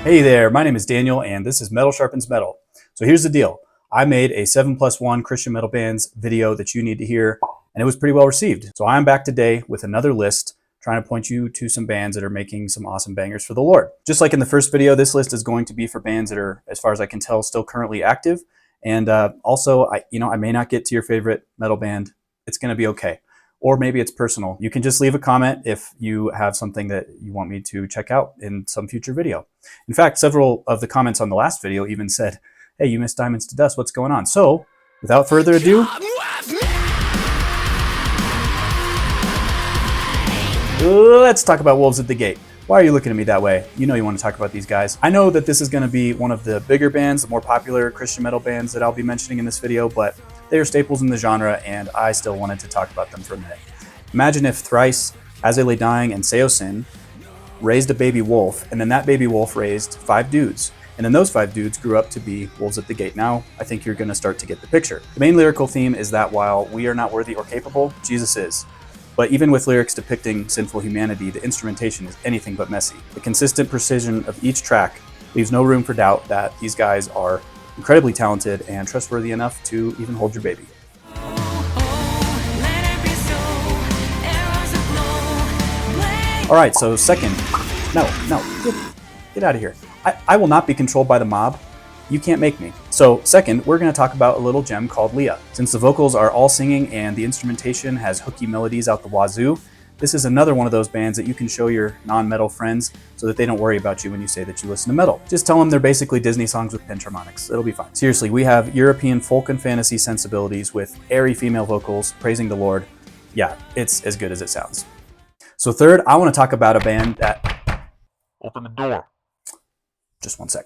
Hey there, my name is Daniel and this is Metal Sharpens Metal. So here's the deal. I made a 7+1 Christian metal bands video that you need to hear, and it was pretty well received. So I'm back today with another list trying to point you to some bands that are making some awesome bangers for the Lord. Just like in the first video, this list is going to be for bands that are, as far as I can tell, still currently active. And also, I may not get to your favorite metal band. It's going to be okay. Or maybe it's personal. You can just leave a comment if you have something that you want me to check out in some future video. In fact, several of the comments on the last video even said, hey, you missed Diamonds to Dust, what's going on? So, without further ado, let's talk about Wolves at the Gate. Why are you looking at me that way? You know you want to talk about these guys. I know that this is going to be one of the bigger bands, the more popular Christian metal bands that I'll be mentioning in this video, but they are staples in the genre, and I still wanted to talk about them for a minute. Imagine if Thrice, As I Lay Dying, and Seosin raised a baby wolf, and then that baby wolf raised 5 dudes. And then those 5 dudes grew up to be Wolves at the Gate. Now, I think you're going to start to get the picture. The main lyrical theme is that while we are not worthy or capable, Jesus is. But even with lyrics depicting sinful humanity, the instrumentation is anything but messy. The consistent precision of each track leaves no room for doubt that these guys are incredibly talented and trustworthy enough to even hold your baby. All right, so second, get out of here. I will not be controlled by the mob. You can't make me. So second, we're gonna talk about a little gem called Leah. Since the vocals are all singing and the instrumentation has hooky melodies out the wazoo, this is another one of those bands that you can show your non-metal friends so that they don't worry about you when you say that you listen to metal. Just tell them they're basically Disney songs with pentharmonics. It'll be fine. Seriously, we have European folk and fantasy sensibilities with airy female vocals praising the Lord. Yeah, it's as good as it sounds. So third, I want to talk about a band that... Open the door. Just one sec.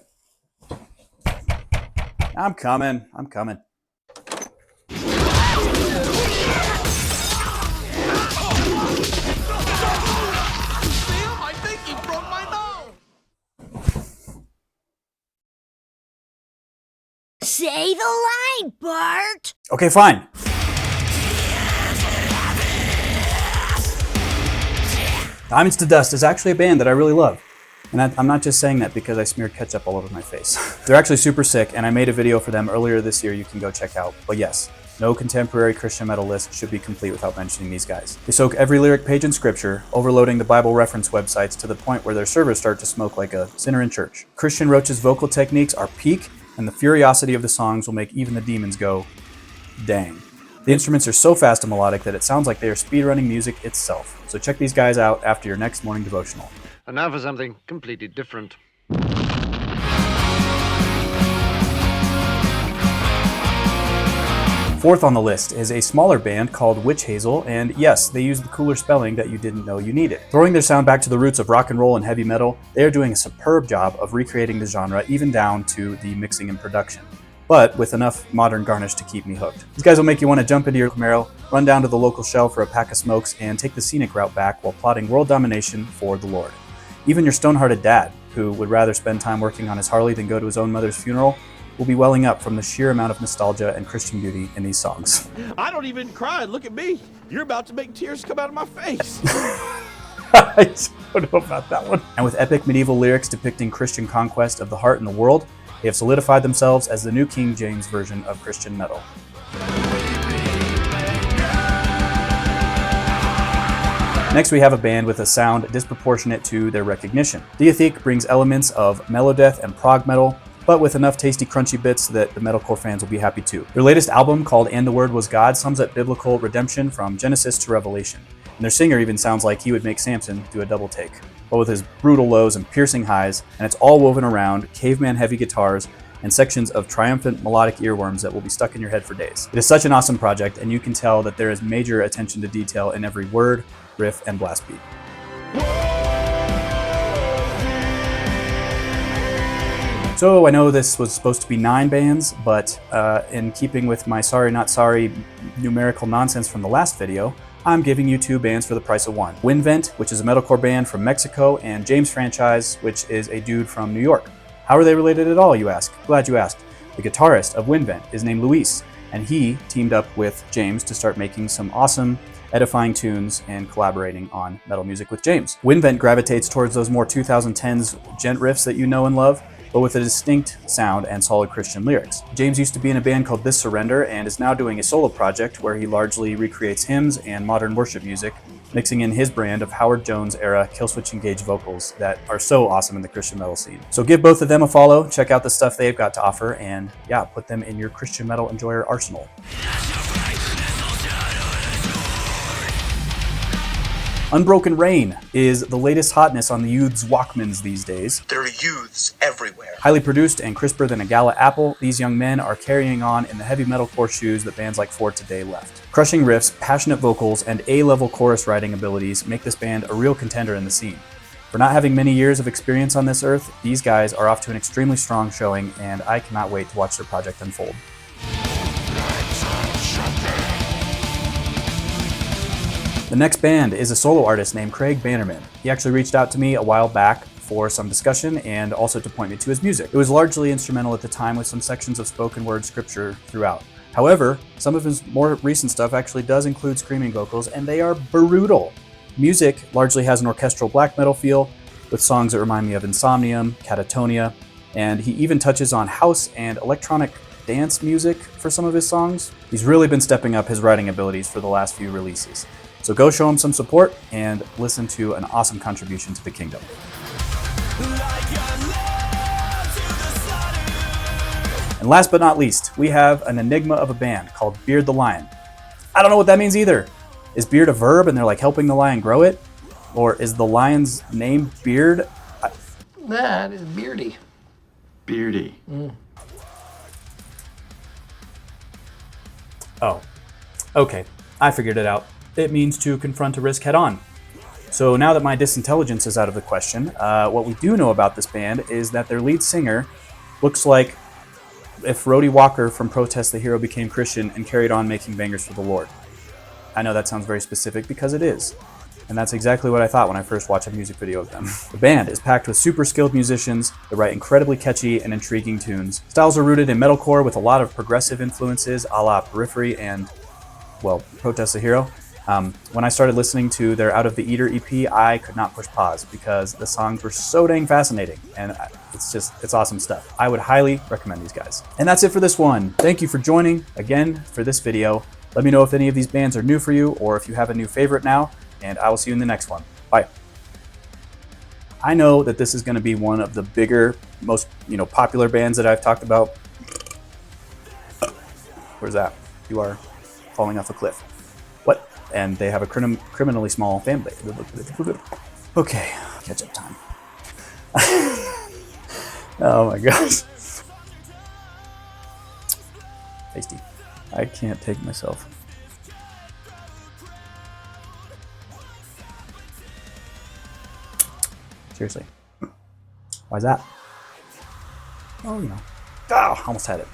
I'm coming. Say the line, Bart! Okay, fine. Diamonds to Dust is actually a band that I really love. And I'm not just saying that because I smeared ketchup all over my face. They're actually super sick, and I made a video for them earlier this year you can go check out. But yes, no contemporary Christian metal list should be complete without mentioning these guys. They soak every lyric page in scripture, overloading the Bible reference websites to the point where their servers start to smoke like a sinner in church. Christian Roach's vocal techniques are peak, and the furiosity of the songs will make even the demons go, dang. The instruments are so fast and melodic that it sounds like they are speedrunning music itself. So check these guys out after your next morning devotional. And now for something completely different. Fourth on the list is a smaller band called Wytch Hazel, and yes, they use the cooler spelling that you didn't know you needed. Throwing their sound back to the roots of rock and roll and heavy metal, they are doing a superb job of recreating the genre, even down to the mixing and production, but with enough modern garnish to keep me hooked. These guys will make you want to jump into your Camaro, run down to the local Shell for a pack of smokes, and take the scenic route back while plotting world domination for the Lord. Even your stone-hearted dad, who would rather spend time working on his Harley than go to his own mother's funeral, will be welling up from the sheer amount of nostalgia and Christian beauty in these songs. I don't even cry. Look at me. You're about to make tears come out of my face. I don't know about that one. And with epic medieval lyrics depicting Christian conquest of the heart and the world, they have solidified themselves as the new King James version of Christian metal. Next, we have a band with a sound disproportionate to their recognition. Diatheke brings elements of melodeath and prog metal, but with enough tasty crunchy bits that the metalcore fans will be happy too. Their latest album, called And the Word Was God, sums up biblical redemption from Genesis to Revelation. And their singer even sounds like he would make Samson do a double take, but with his brutal lows and piercing highs, and it's all woven around caveman heavy guitars and sections of triumphant melodic earworms that will be stuck in your head for days. It is such an awesome project, and you can tell that there is major attention to detail in every word, riff, and blast beat. So I know this was supposed to be 9 bands, but in keeping with my sorry not sorry numerical nonsense from the last video, I'm giving you 2 bands for the price of 1. Windvent, which is a metalcore band from Mexico, and James Franchise, which is a dude from New York. How are they related at all, you ask? Glad you asked. The guitarist of Windvent is named Luis, and he teamed up with James to start making some awesome edifying tunes and collaborating on metal music with James. Windvent gravitates towards those more 2010s gent riffs that you know and love, but with a distinct sound and solid Christian lyrics. James used to be in a band called This Surrender and is now doing a solo project where he largely recreates hymns and modern worship music, mixing in his brand of Howard Jones-era killswitch engaged vocals that are so awesome in the Christian metal scene. So give both of them a follow, check out the stuff they've got to offer, and yeah, put them in your Christian metal enjoyer arsenal. Unbroken Reign is the latest hotness on the youth's Walkmans these days. There are youths everywhere. Highly produced and crisper than a gala apple, these young men are carrying on in the heavy metalcore shoes that bands like For Today left. Crushing riffs, passionate vocals, and A-level chorus writing abilities make this band a real contender in the scene. For not having many years of experience on this earth, these guys are off to an extremely strong showing, and I cannot wait to watch their project unfold. The next band is a solo artist named Craig Bannerman. He actually reached out to me a while back for some discussion and also to point me to his music. It was largely instrumental at the time with some sections of spoken word scripture throughout. However, some of his more recent stuff actually does include screaming vocals, and they are brutal. Music largely has an orchestral black metal feel with songs that remind me of Insomnium, Catatonia, and he even touches on house and electronic dance music for some of his songs. He's really been stepping up his writing abilities for the last few releases. So go show him some support and listen to an awesome contribution to the kingdom. And last but not least, we have an enigma of a band called Beard the Lion. I don't know what that means either. Is beard a verb and they're like helping the lion grow it? Or is the lion's name Beard? That is Beardy. Beardy. Oh, okay, I figured it out. It means to confront a risk head on. So now that my disintelligence is out of the question, what we do know about this band is that their lead singer looks like if Rhodey Walker from Protest the Hero became Christian and carried on making bangers for the Lord. I know that sounds very specific because it is. And that's exactly what I thought when I first watched a music video of them. The band is packed with super skilled musicians that write incredibly catchy and intriguing tunes. Styles are rooted in metalcore with a lot of progressive influences a la Periphery and, well, Protest the Hero. When I started listening to their Out of the Eater EP, I could not push pause because the songs were so dang fascinating, and it's awesome stuff. I would highly recommend these guys. And that's it for this one. Thank you for joining again for this video. Let me know if any of these bands are new for you or if you have a new favorite now, and I will see you in the next one. Bye. I know that this is going to be one of the bigger, most popular bands that I've talked about. Where's that? You are falling off a cliff. What? And they have a criminally small fan base. Okay, Ketchup time. Oh my gosh. Tasty. I can't take myself. Seriously. Why is that? Oh, almost had it.